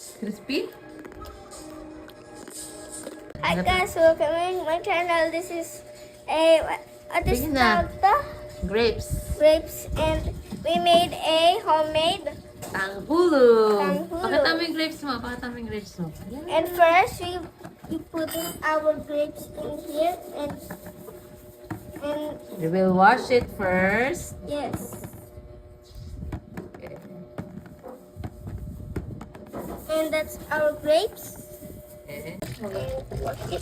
Crispy? Hi guys, welcome to my channel. This is a what is Sige na. called the Grapes. grapes, and we made a homemade. Tanghulo. Tanghulo. Pakita mo yung grapes mo. Pakita mo yung grapes mo. Ayan. And first we put our grapes in here and We will wash it first. yes, Okay. and that's our grapes. Okay. And wash it.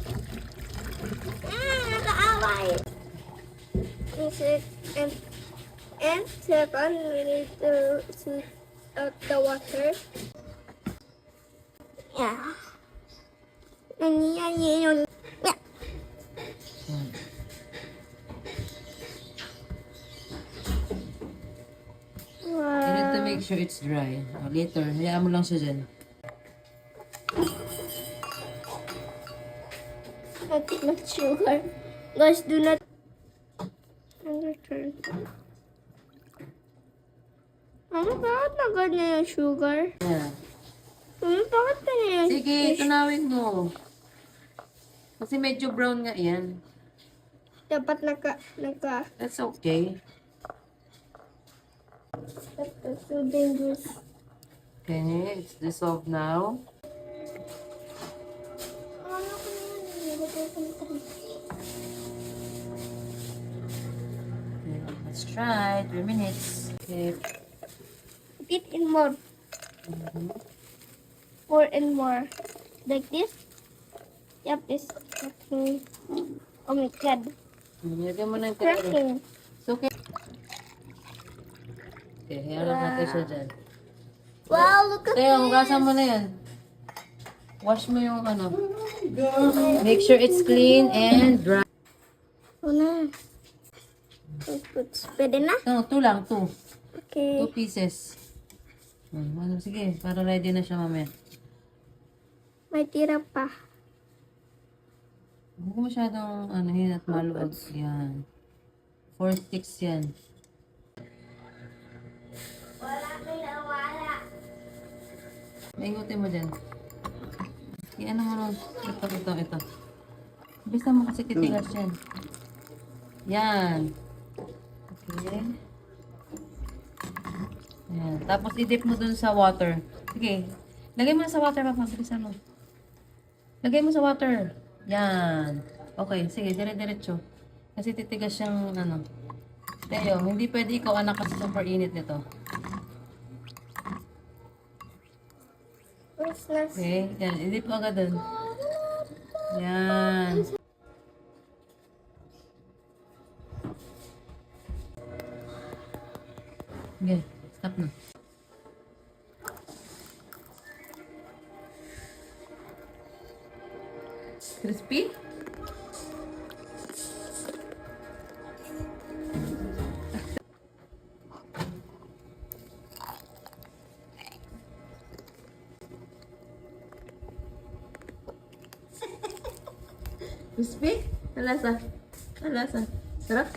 Nakaaway. And second, we need to sweep out the water. Yeah. Yeah. You need to make sure it's dry. Later, hayaan mo lang siya dyan. Not sugar. Guys, do not underturn. Mama, bakit na ganyan yung sugar? Yeah. Mama, bakit ganyan yung Sige, tunawin mo. Kasi medyo brown nga yan. Dapat naka. That's okay. That's so dangerous. Okay, it's dissolved now. Okay, let's try. 3 minutes. Okay. Put it in more. More and more. Like this. Yep, this. Okay. Oh my god. Lagyan mo na yung tinuro. Cracking. It's okay. Okay, hayaan lang natin siya dyan. Wow, look at Kaya, this. hugasan mo na yan. Wash mo yung ano. Make sure it's clean and dry. Oh na. Pwede na? No, 2 lang, 2. Okay. 2 pieces. Ano, sige, para ready na siya mamaya. May tira pa. Huwag ko masyadong anuhin at maluwag. Yan. 4 sticks yan. Wala, may nawala. Maikutin mo dyan. Ano mo nun? Ito. Bisa mo kasi titigas yan. Yan. Okay. Yan. Tapos i-dip mo dun sa water. Sige. Lagay mo na sa water, Papa. Bilisan mo. Lagay mo sa water. Yan. Okay. Sige. Dire-diretso. Kasi titigas siyang ano. Tayo, hindi pwede ikaw anak kasi super init nito. Okay. Yan. I-dip mo agad dun. Yan. Okay. Stop na. Crispy? Crispy? Alasa? Alasa? Sarap?